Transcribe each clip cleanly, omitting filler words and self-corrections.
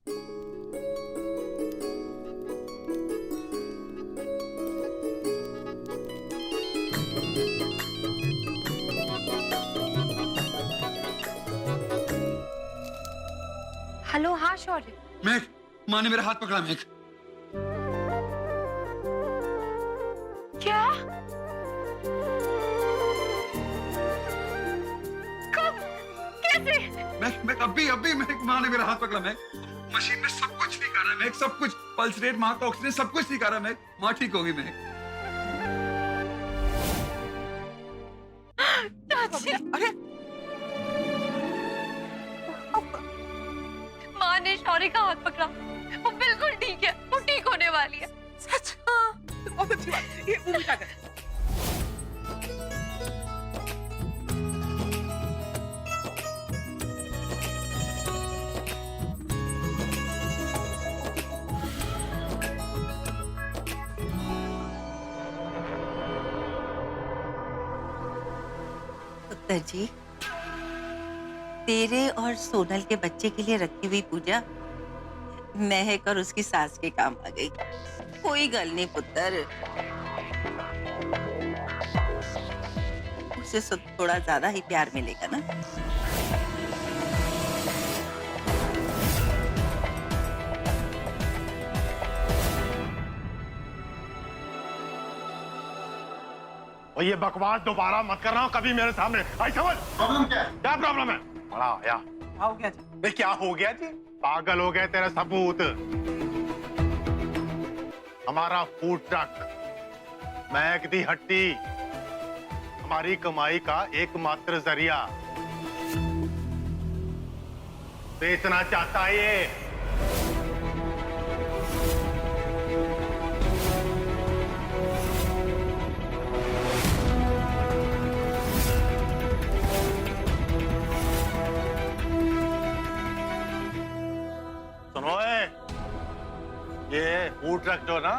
Hello, हाँ शौर्य। मेघ, माँ ने मेरा हाथ पकड़ा मेघ। क्या? कब? कैसे? मेघ अभी मेघ, माँ ने मेरा हाथ पकड़ा मेघ। मशीन में सब कुछ ठीक आ रहा है मेघ, सब कुछ। पल्स रेट, माँ का ऑक्सीजन, सब कुछ ठीक आ रहा है मेघ। माँ ठीक होगी मेघ। अरे माँ ने शौर्य का हाथ पकड़ा, वो बिल्कुल ठीक है, वो ठीक होने वाली है। सच? हाँ, बहुत अच्छी बात। ये उल्टा कर। पुत्र जी, तेरे और सोनल के बच्चे के लिए रखी हुई पूजा महक और उसकी सास के काम आ गई। कोई गल नहीं पुत्र, उसे थोड़ा ज्यादा ही प्यार मिलेगा ना। और ये बकवास दोबारा मत करना कभी मेरे सामने। आई समझ? प्रॉब्लम क्या है? क्या प्रॉब्लम है? बड़ा आया। क्या हो गया जी? बे क्या हो गया जी? पागल हो गए तेरे सबूत। हमारा फूड ट्रक महक दी हट्टी हमारी कमाई का एकमात्र जरिया बेचना चाहता है ये। सुनो ये फूड ट्रक जो ना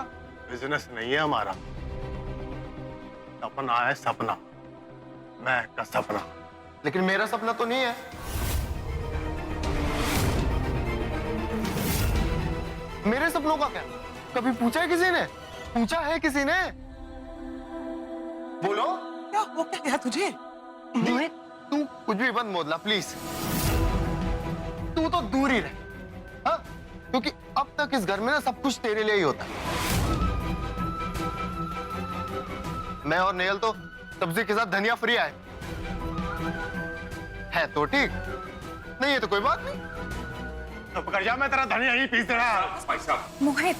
बिजनेस नहीं है हमारा, सपना है सपना, महक का सपना। लेकिन मेरा सपना तो नहीं है। मेरे सपनों का क्या? कभी पूछा है किसी ने? पूछा है किसी ने? बोलो। क्या हो क्या गया तुझे? मोहित, तू कुछ भी बंद मोदला प्लीज। तू तो दूर ही रह, हाँ? क्योंकि अब तक इस घर में ना सब कुछ तेरे लिए ही होता है। मैं और नेयल तो सब्जी के साथ धनिया फ्री आए है तो ठीक, नहीं है तो कोई बात नहीं। तो पकड़ जा, मैं तेरा धनिया ही पीस रहा। भाई साहब, मोहित,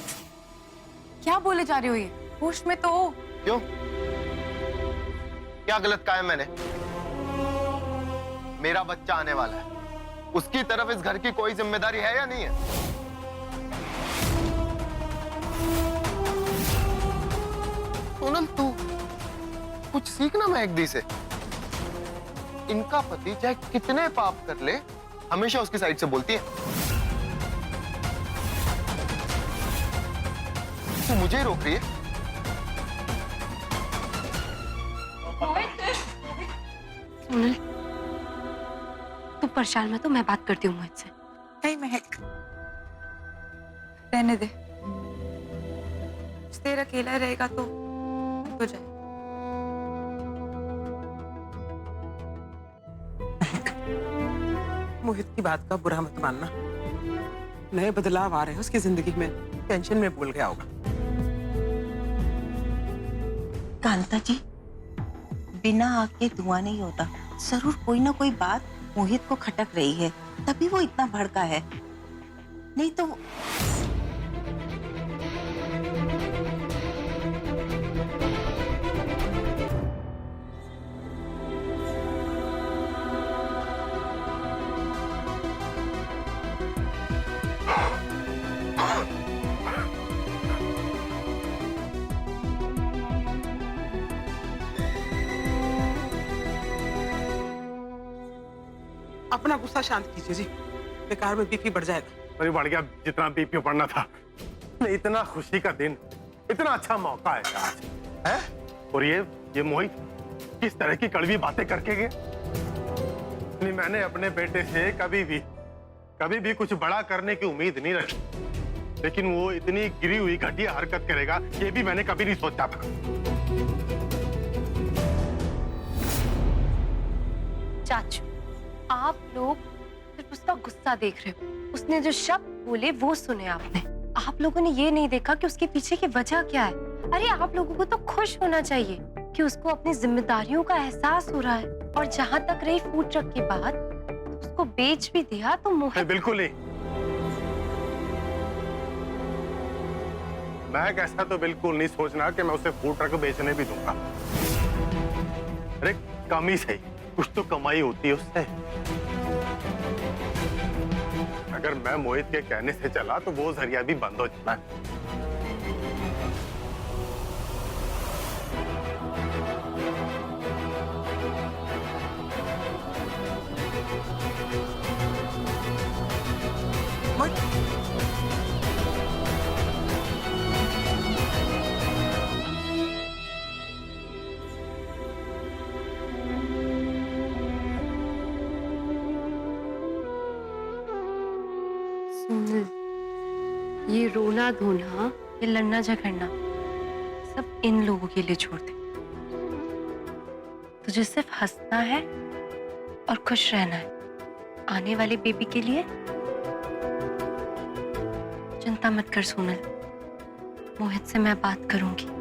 क्या बोले जा रहे हो ये? होश में तो हो। क्यों? क्या गलत कहा है मैंने? मेरा बच्चा आने वाला है, उसकी तरफ इस घर की कोई जिम्मेदारी है या नहीं है? सोनल तू कुछ सीखना महक दी से। इनका पति चाहे कितने पाप कर ले, हमेशा उसकी साइड से बोलती है। तू मुझे ही रोक रही है। सोनल, तू परेशान मत हो, मैं बात करती हूँ मोहित से। नहीं महक, रहने दे। देर अकेला रहेगा तो हो जाए। मोहित की बात का बुरा मत मानना। नए बदलाव आ रहे हैं उसकी जिंदगी में, टेंशन में भूल गया होगा। कांता जी, बिना आग के धुआं नहीं होता। जरूर कोई ना कोई बात मोहित को खटक रही है, तभी वो इतना भड़का है। नहीं तो अपना गुस्सा शांत कीजिए जी, बेकार में बीपी बढ़ जाएगा। अरे बढ़ गया जितना बीपी बढ़ना था। इतना खुशी का दिन, इतना अच्छा मौका है आज, है? और ये मोहित किस तरह की कड़वी बातें करके गए। नहीं, मैंने अपने बेटे से कभी भी कुछ बड़ा करने की उम्मीद नहीं रखी, लेकिन वो इतनी गिरी हुई घटिया हरकत करेगा ये भी मैंने कभी नहीं सोचा था। चाचू, आप लोग सिर्फ उसका गुस्सा देख रहे हो। उसने जो शब्द बोले वो सुने आपने। आप लोगों ने ये नहीं देखा कि उसके पीछे की वजह क्या है। अरे आप लोगों को तो खुश होना चाहिए कि उसको अपनी जिम्मेदारियों का एहसास हो रहा है। और जहाँ तक रही फूड ट्रक की बात, तो उसको बेच भी दिया तो मोहित। बिल्कुल नहीं, मैं ऐसा तो बिल्कुल नहीं सोचना कि मैं उसे फूड ट्रक बेचने भी दूंगा। अरे कम ही सही, कुछ तो कमाई होती है उससे। अगर मैं मोहित के कहने से चला तो वो जरिया भी बंद हो जाना है। ये रोना धोना, ये लड़ना झगड़ना सब इन लोगों के लिए छोड़ दे। तुझे सिर्फ हंसना है और खुश रहना है। आने वाले बेबी के लिए चिंता मत कर सोनल, मोहित से मैं बात करूंगी।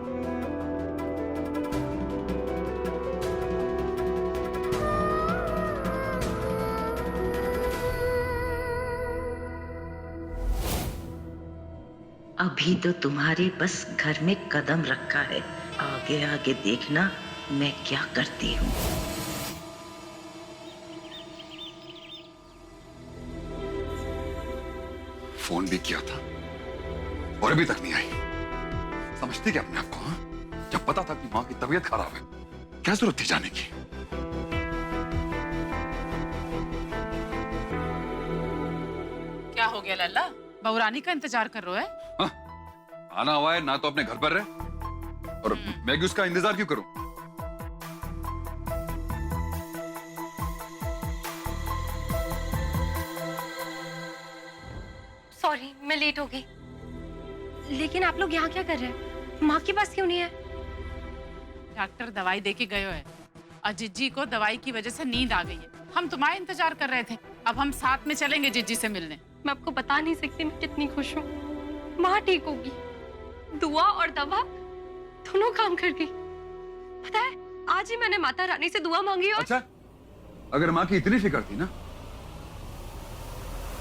अभी तो तुम्हारे बस घर में कदम रखा है, आगे आगे देखना मैं क्या करती हूँ। फोन भी किया था और अभी तक नहीं आई। समझती क्या अपने आप को? हाँ? जब पता था कि माँ की तबीयत खराब है, क्या जरूरत थी जाने की? क्या हो गया लल्ला? बहुरानी का इंतजार कर रहे हो? हाँ? आना हुआ है ना, तो अपने घर पर रहे। और मैं भी उसका इंतजार क्यों करूं? सॉरी, मैं लेट हो गई। लेकिन आप लोग यहाँ क्या कर रहे हैं? माँ के पास क्यों नहीं है? डॉक्टर दवाई देके गए है। और जिज्जी को दवाई की वजह से नींद आ गई है। हम तुम्हारा इंतजार कर रहे थे। अब हम साथ में चलेंगे जिज्जी से मिलने। मैं आपको बता नहीं सकती मैं कितनी खुश हूँ। माँ ठीक होगी। दुआ और दवा दोनों काम कर गई। पता है, आज ही मैंने माता रानी से दुआ मांगी। और अच्छा, अगर माँ की इतनी फिक्र थी ना,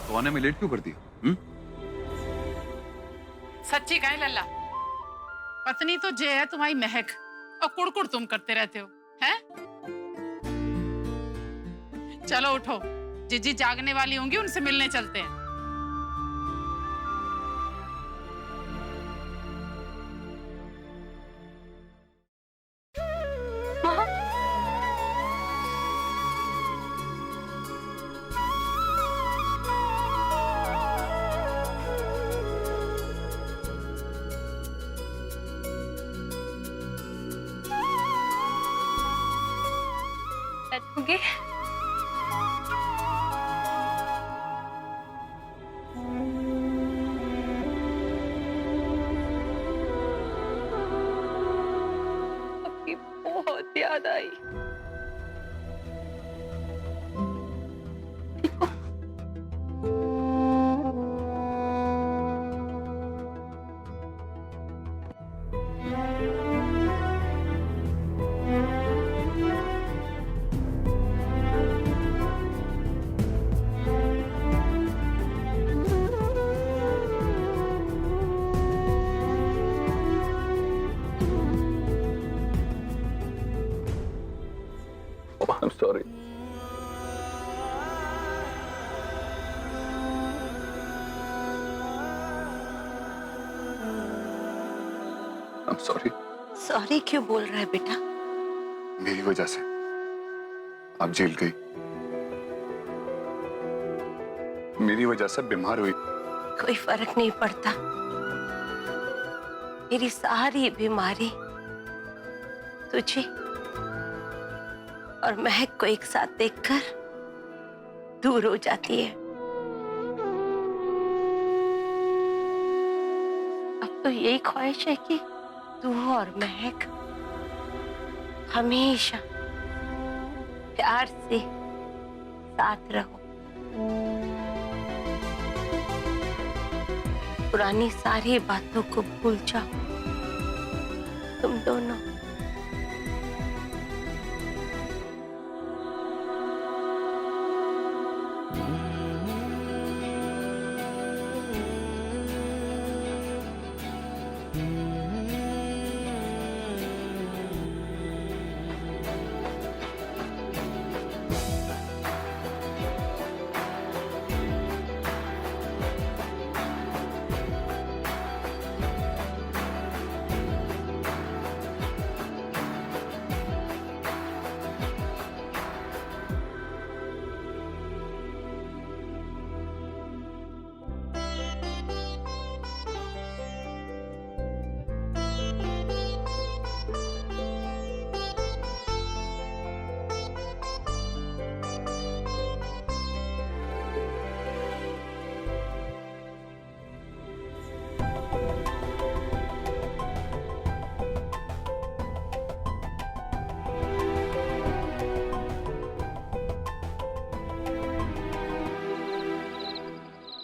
तो आने में लेट क्यों करती हो? सच्ची कहें लल्ला, पत्नी तो जे है तुम्हारी महक, और कुड़कुड़ तुम करते रहते हो, हैं? चलो उठो, जिज्जी जागने वाली होंगी, उनसे मिलने चलते हैं। बैठोगे? आपकी बहुत याद आई। I'm sorry. I'm sorry. Sorry क्यों बोल रहा है बेटा? मेरी वजह से आप जेल गई, मेरी वजह से बीमार हुई। कोई फर्क नहीं पड़ता। मेरी सारी बीमारी तुझे और महक को एक साथ देखकर दूर हो जाती है। तो यही ख्वाहिश है कि तू और महक हमेशा प्यार से साथ रहो, पुरानी सारी बातों को भूल जाओ तुम दोनों।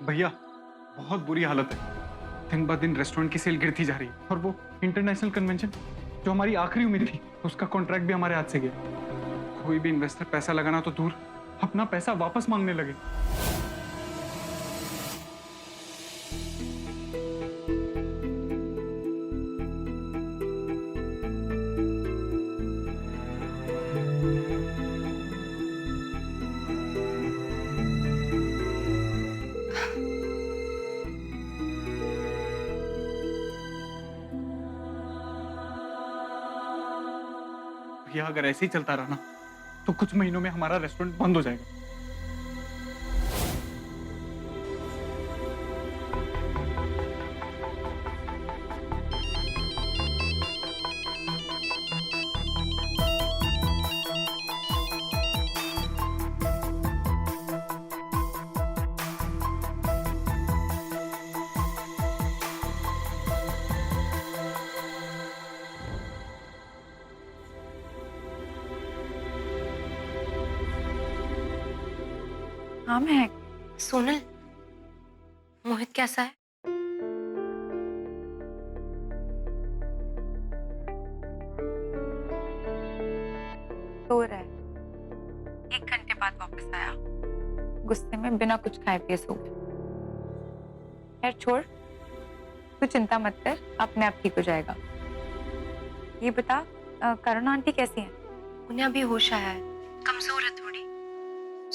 भैया बहुत बुरी हालत है। दिन ब दिन रेस्टोरेंट की सेल गिरती जा रही है और वो इंटरनेशनल कन्वेंशन जो हमारी आखिरी उम्मीद थी उसका कॉन्ट्रैक्ट भी हमारे हाथ से गया। कोई भी इन्वेस्टर पैसा लगाना तो दूर, अपना पैसा वापस मांगने लगे। भैया अगर ऐसे ही चलता रहा ना तो कुछ महीनों में हमारा रेस्टोरेंट बंद हो जाएगा। हाँ महक। सोनल, मोहित कैसा है? सो रहा है। 1 घंटे बाद वापस आया, गुस्से में बिना कुछ खाए पिए सो गया। खैर छोड़, तू चिंता मत कर, अपने आप ठीक हो जाएगा। ये बता, करुणा आंटी कैसी हैं? उन्हें अभी होश आया है, कमजोर है थोड़ी।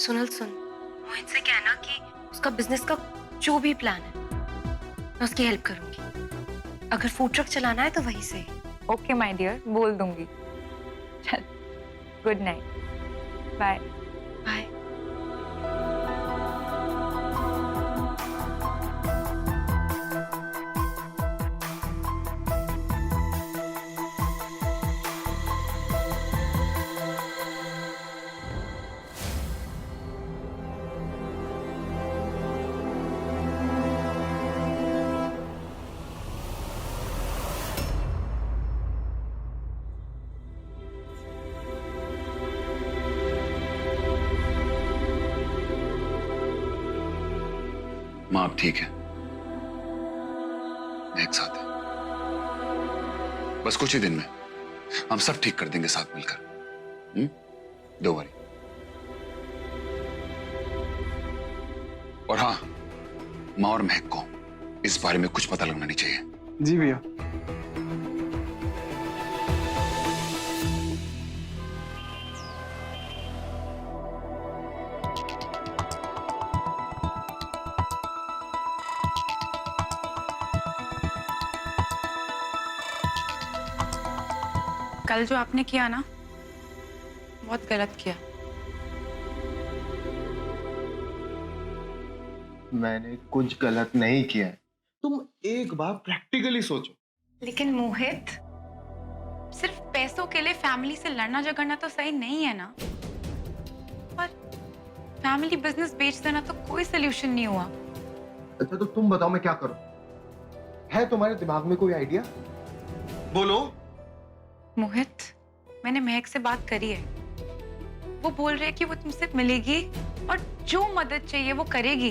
सोनल सुन, मोहित से कहना कि उसका बिजनेस का जो भी प्लान है मैं उसकी हेल्प करूंगी। अगर फूड ट्रक चलाना है तो वहीं से। ओके माय डियर, बोल दूंगी। चल, गुड नाइट, बाय बाय। माँ अब ठीक है, एक साथ है। बस कुछ ही दिन में हम सब ठीक कर देंगे साथ मिलकर। Don't worry. और हाँ, माँ और महक को इस बारे में कुछ पता लगना नहीं चाहिए। जी भैया। कल जो आपने किया ना, बहुत गलत किया। मैंने कुछ गलत नहीं किया है। तुम एक बार प्रैक्टिकली सोचो। लेकिन मोहित, सिर्फ पैसों के लिए फैमिली से लड़ना झगड़ना तो सही नहीं है ना। और फैमिली बिजनेस बेच देना तो कोई सोल्यूशन नहीं हुआ। अच्छा तो तुम बताओ मैं क्या करूं? है तुम्हारे दिमाग में कोई आइडिया? बोलो। मोहित, मैंने महक से बात करी है। वो बोल रहे हैं कि वो तुमसे मिलेगी और जो मदद चाहिए वो करेगी।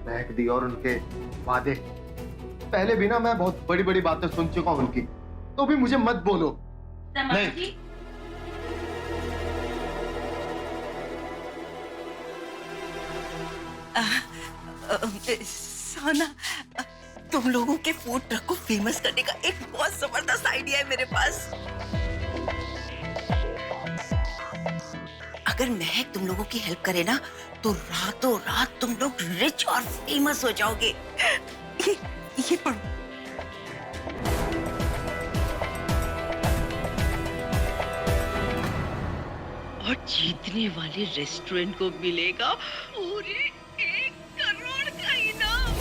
महक दी और उनके वादे, पहले भी ना मैं बहुत बड़ी बड़ी बातें सुन चुका हूं उनकी, तो भी मुझे मत बोलो। नहीं। सोना, तुम लोगों के फूड ट्रक को फेमस करने का एक बहुत जबरदस्त आइडिया है मेरे पास। अगर महक तुम लोगों की हेल्प करे ना, तो रातों रात तुम लोग रिच और फेमस हो जाओगे। ये पढ़ो। और जीतने वाले रेस्टोरेंट को मिलेगा पूरे 1 करोड़ का इनाम।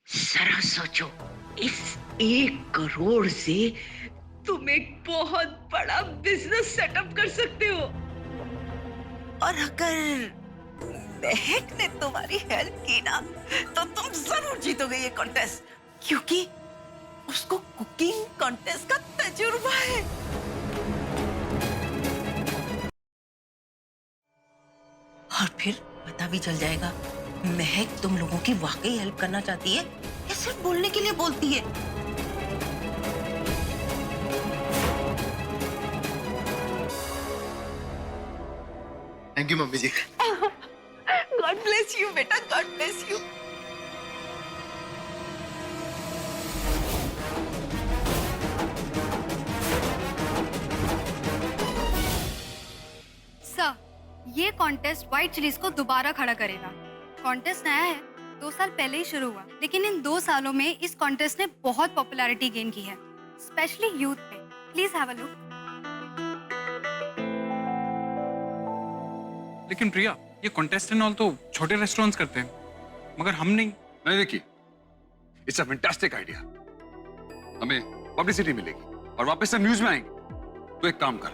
जरा सोचो, इस 1 करोड़ से तुम एक बहुत बड़ा बिजनेस सेटअप कर सकते हो। और अगर महक ने तुम्हारी हेल्प की ना, तो तुम जरूर जीतोगे ये कॉन्टेस्ट, क्योंकि उसको कुकिंग कॉन्टेस्ट का तजुर्बा है। और फिर पता भी चल जाएगा महक तुम लोगों की वाकई हेल्प करना चाहती है या सिर्फ बोलने के लिए बोलती है। Thank you mummy ji. God bless you बेटा, गॉड ब्लेस यू। सर, ये कॉन्टेस्ट व्हाइट चिलीज को दोबारा खड़ा करेगा। कॉन्टेस्ट नया है, 2 साल पहले ही शुरू हुआ, लेकिन इन 2 सालों में इस कॉन्टेस्ट ने बहुत पॉपुलैरिटी गेन की है, स्पेशली यूथ में। Please have a look. लेकिन प्रिया, ये कॉन्टेस्ट एंड ऑल तो छोटे रेस्टोरेंट्स करते हैं, मगर हम नहीं। नहीं देखिए, इट्स अ फैंटास्टिक आइडिया। हमें पब्लिसिटी मिलेगी और वापस से न्यूज में आएंगे। तो एक काम कर,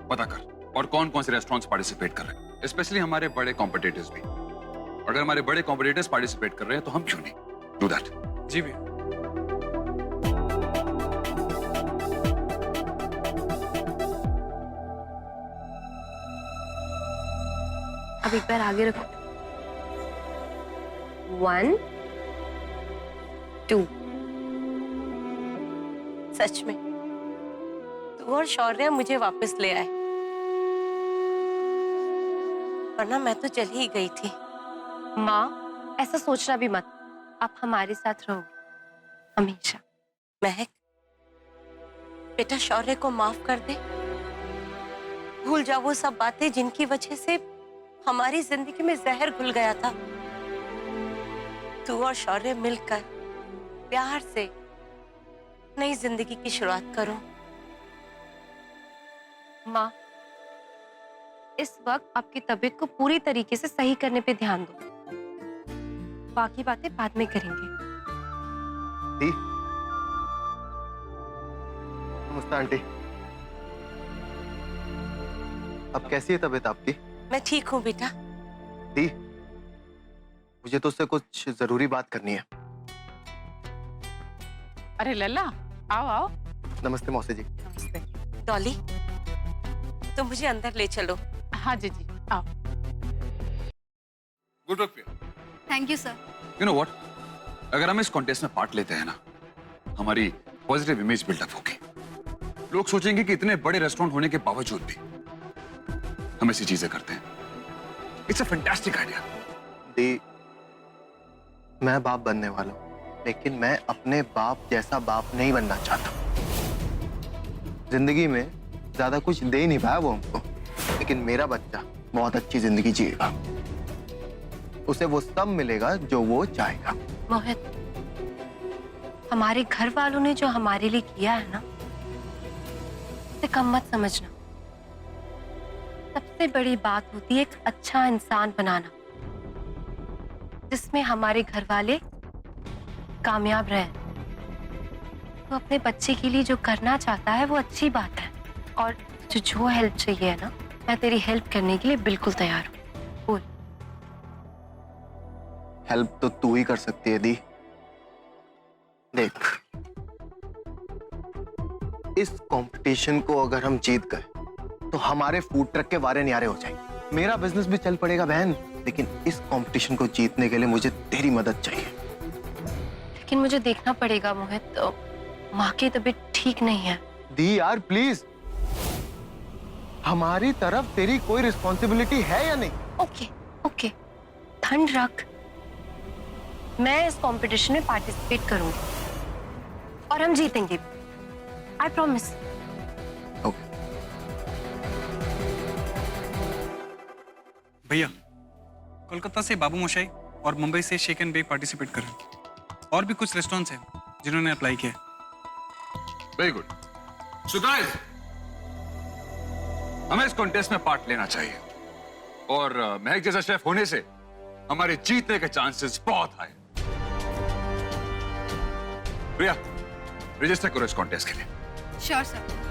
पता कर और कौन कौन से रेस्टोरेंट्स पार्टिसिपेट कर रहे हैं, स्पेशली हमारे बड़े कॉम्पिटिटर्स भी। अगर हमारे बड़े कॉम्पिटिटर्स पार्टिसिपेट कर रहे हैं तो हम क्यों नहीं, डू दैट। जी भैया। अब एक बार आगे रखो। 1 2। सच में तू और शौर्य मुझे वापस ले आए, वरना मैं तो चली ही गई थी। माँ, ऐसा सोचना भी मत, आप हमारे साथ रहोगे हमेशा। महक, बेटा शौर्य को माफ कर दे। भूल जाओ वो सब बातें जिनकी वजह से हमारी जिंदगी में जहर घुल गया था। तू और शौर्य मिलकर प्यार से नई जिंदगी की शुरुआत करो। माँ, इस वक्त आपकी तबीयत को पूरी तरीके से सही करने पे ध्यान दो, बाकी बातें बाद में करेंगे। नमस्ते आंटी। अब कैसी है तबीयत आपकी? मैं ठीक हूँ बेटा। दी, मुझे तो उससे कुछ जरूरी बात करनी है। अरे लल्ला, आओ आओ। नमस्ते मौसी जी। नमस्ते। डॉली, तुम मुझे अंदर ले चलो। हाँ जी जी, आओ। Good work Priya. Thank you sir. You know what, अगर हम इस कॉन्टेस्ट में पार्ट लेते हैं ना, हमारी पॉजिटिव इमेज बिल्डअप होगी। लोग सोचेंगे कि इतने बड़े रेस्टोरेंट होने के बावजूद भी हम ऐसी चीजें करते हैं। It's a fantastic idea. दी, मैं बाप बनने वाला हूं, लेकिन मैं अपने बाप जैसा बाप नहीं बनना चाहता। जिंदगी में ज्यादा कुछ दे ही नहीं पाया वो हमको, लेकिन मेरा बच्चा बहुत अच्छी जिंदगी जिएगा। उसे वो सब मिलेगा जो वो चाहेगा। मोहित, हमारे घर वालों ने जो हमारे लिए किया है ना, उसे कम मत समझना। सबसे बड़ी बात होती है एक अच्छा इंसान बनाना, जिसमें हमारे घर वाले कामयाब रहे। तो अपने बच्चे के लिए जो करना चाहता है वो अच्छी बात है, और जो हेल्प चाहिए है ना, मैं तेरी हेल्प करने के लिए बिल्कुल तैयार हूँ। हेल्प तो तू ही कर सकती है दी। देख, इस कंपटीशन को अगर हम जीत गए तो हमारे फूड ट्रक के वारे न्यारे हो जाएंगे, मेरा बिजनेस भी चल पड़ेगा बहन। लेकिन इस कंपटीशन को जीतने के लिए मुझे तेरी मदद चाहिए। लेकिन मुझे देखना पड़ेगा मोहित, माँ की तबीयत ठीक नहीं है। दी यार प्लीज, हमारी तरफ तेरी कोई रिस्पॉन्सिबिलिटी है या नहीं? ओके ओके, ठंड रख। मैं इस कंपटीशन में पार्टिसिपेट करूंगी और हम जीतेंगे, आई प्रॉमिस। ओके। भैया, कोलकाता से बाबू मोशाई और मुंबई से शेक एंड बेक पार्टिसिपेट कर रहे हैं। और भी कुछ रेस्टोरेंट्स हैं जिन्होंने अप्लाई किया। Very good. सो गाइस, हमें इस कॉन्टेस्ट में पार्ट लेना चाहिए और महक जैसा शेफ होने से हमारे जीतने के चांसेस बहुत हाई। प्रिया, रजिस्टर करो इस कॉन्टेस्ट के लिए। Sure sir.